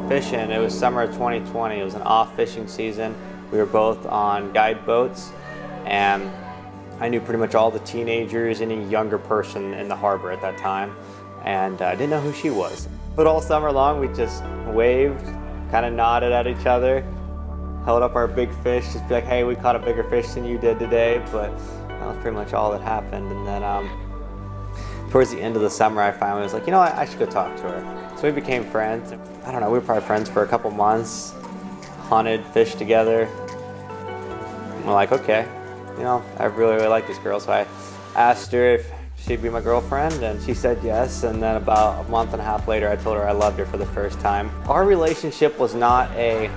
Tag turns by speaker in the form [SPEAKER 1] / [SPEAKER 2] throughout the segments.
[SPEAKER 1] Fishing. It was summer of 2020. It was an off fishing season. We were both on guide boats, and I knew pretty much all the teenagers, any younger person in the harbor at that time, and I didn't know who she was. But all summer long, we just waved, kind of nodded at each other, held up our big fish, just be like, hey, we caught a bigger fish than you did today. But that was pretty much all that happened. And then towards the end of the summer, I finally was like, you know what, I should go talk to her. So we became friends. I don't know, we were probably friends for a couple months, hunted, fished together. And we're like, okay, you know, I really like this girl. So I asked her if she'd be my girlfriend, and she said yes. And then about a month and a half later, I told her I loved her for the first time. Our relationship was not a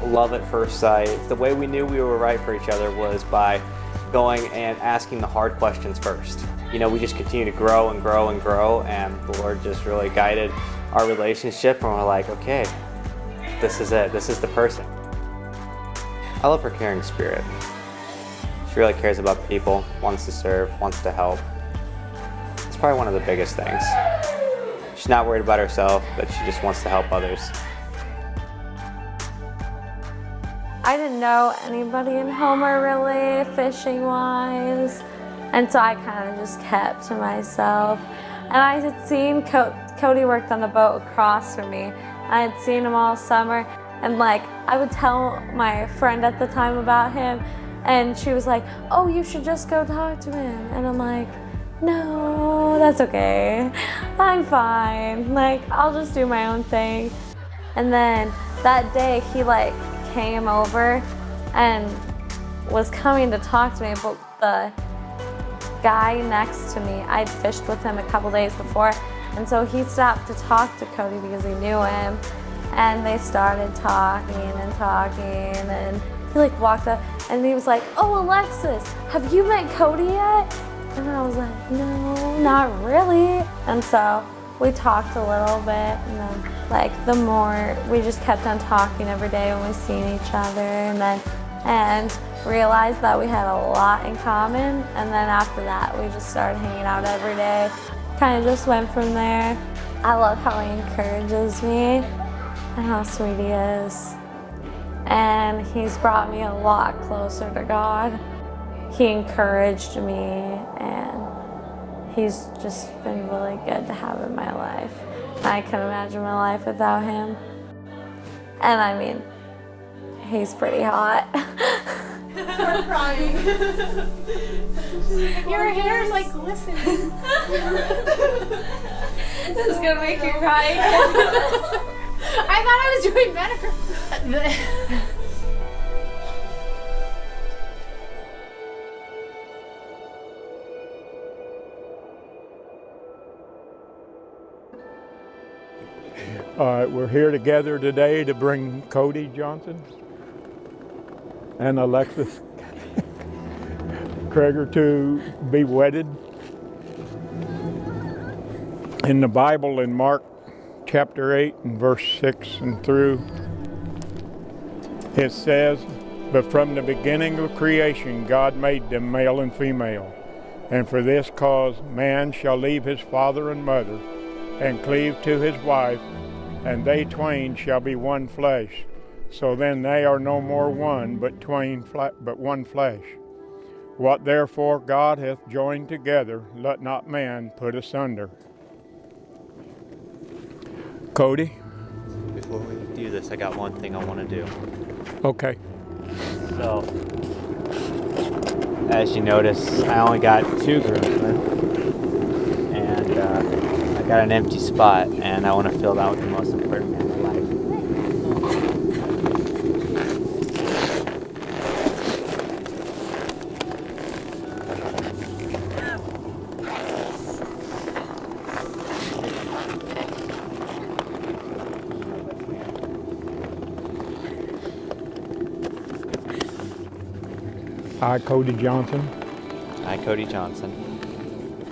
[SPEAKER 1] love at first sight. The way we knew we were right for each other was by going and asking the hard questions first. You know, we just continue to grow and grow and grow, and the Lord just really guided our relationship, and we're like, okay, this is it, this is the person. I love her caring spirit. She really cares about people, wants to serve, wants to help. It's probably one of the biggest things. She's not worried about herself, but she just wants to help others.
[SPEAKER 2] I didn't know anybody in Homer really, fishing-wise, and so I kind of just kept to myself. And I had seen Cody worked on the boat across from me. I had seen him all summer, and like I would tell my friend at the time about him, and she was like, oh, you should just go talk to him. And I'm like, no, that's okay. I'm fine. Like, I'll just do my own thing. And then that day he like came over and was coming to talk to me, but the guy next to me, I'd fished with him a couple days before, and so he stopped to talk to Cody because he knew him, and they started talking, and he like walked up and he was like, oh, Alexis, have you met Cody yet? And I was like, no, not really. And so we talked a little bit, and then like the more we just kept on talking every day when we seen each other, and realized that we had a lot in common. And then after that, we just started hanging out every day. Kind of just went from there. I love how he encourages me and how sweet he is. And he's brought me a lot closer to God. He encouraged me, and he's just been really good to have in my life. I couldn't imagine my life without him. And I mean, he's pretty hot.
[SPEAKER 3] Start crying. Your hair is like glistening.
[SPEAKER 2] This is gonna make you cry.
[SPEAKER 3] I thought I was doing better.
[SPEAKER 4] All right, we're here together today to bring Cody Johnson and Alexis Krager to be wedded. In the Bible, in Mark chapter 8 and verse 6 and through, it says, but from the beginning of creation God made them male and female, and for this cause man shall leave his father and mother and cleave to his wife, and they twain shall be one flesh. So then they are no more one, but one flesh. What therefore God hath joined together, let not man put asunder. Cody?
[SPEAKER 1] Before we do this, I got one thing I want to do.
[SPEAKER 4] Okay.
[SPEAKER 1] So, as you notice, I only got 2 groomsmen, and I got an empty spot, and I want to fill that with the most important man in life.
[SPEAKER 4] I, Cody Johnson,
[SPEAKER 1] I, Cody Johnson,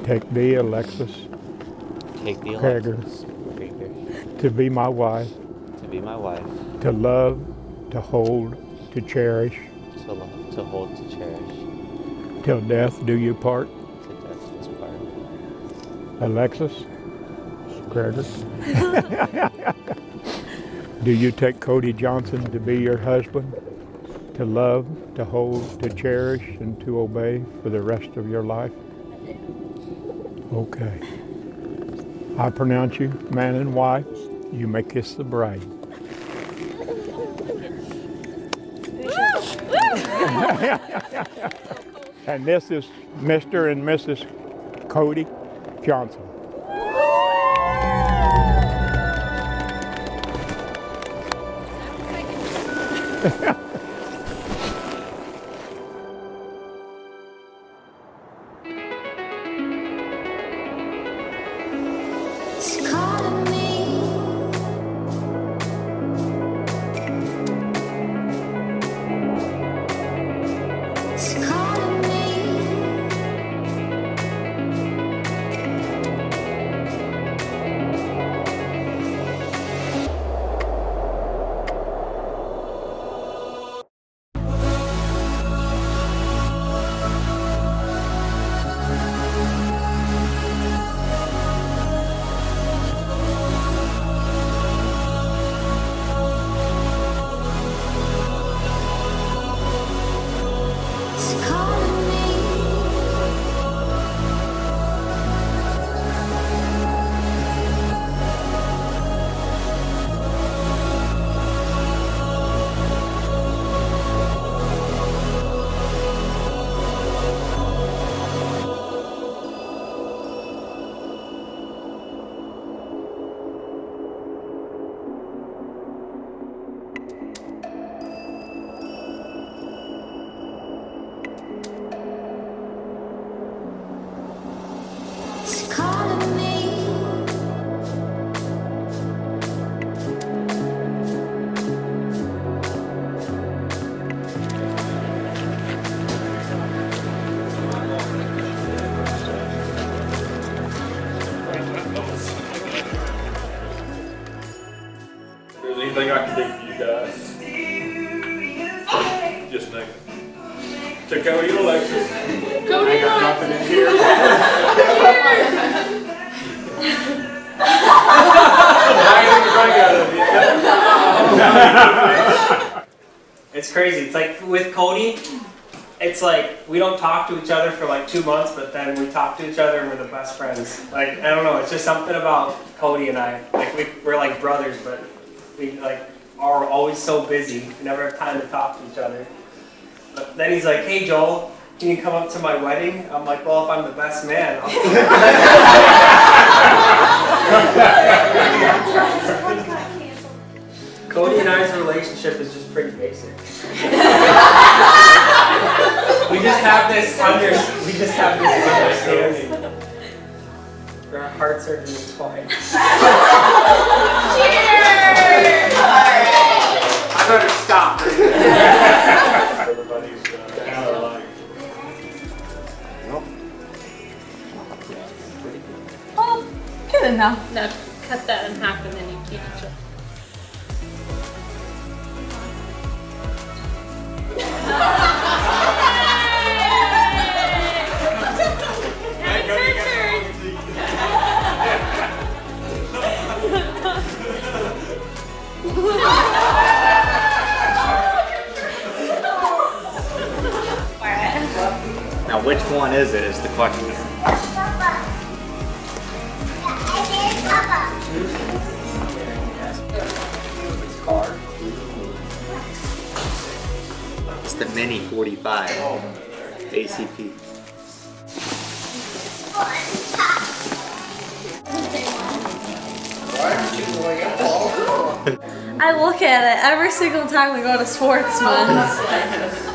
[SPEAKER 4] take thee, Alexis
[SPEAKER 1] take the
[SPEAKER 4] Krager,
[SPEAKER 1] Alexis Krager
[SPEAKER 4] to be my wife,
[SPEAKER 1] to be be my wife,
[SPEAKER 4] to love, to hold, to cherish,
[SPEAKER 1] to love, to hold, to cherish,
[SPEAKER 4] till death do you part.
[SPEAKER 1] to death do us part.
[SPEAKER 4] Alexis, Gregor. Do you take Cody Johnson to be your husband, to love, to hold, to cherish, and to obey for the rest of your life? Okay. I pronounce you man and wife. You may kiss the bride. And this is Mr. and Mrs. Cody Johnson.
[SPEAKER 5] It's calling me. It's calling me. It's calling me. It's calling me.
[SPEAKER 6] There's anything I can do for you guys? Just think. So Cody and Alexis.
[SPEAKER 3] Cody, look.
[SPEAKER 6] Nothing in here. I ain't gonna drink out of it.
[SPEAKER 7] It's crazy. It's like with Cody, it's like we don't talk to each other for like 2 months, but then we talk to each other and we're the best friends. Like, I don't know, it's just something about Cody and I. Like we're like brothers, but we like are always so busy. We never have time to talk to each other. But then he's like, hey Joel, can you come up to my wedding? I'm like, well, if I'm the best man, I'll Cody and I's relationship is just pretty basic. We just have this understanding. Our hearts are intertwined. I better stop.
[SPEAKER 6] Everybody's kind of like,
[SPEAKER 3] Oh, good enough. No, cut that in half and then you keep each other.
[SPEAKER 1] Now, which one is it is the question. It's the Mini 45 ACP.
[SPEAKER 2] I look at it every single time we go to Sportsman's.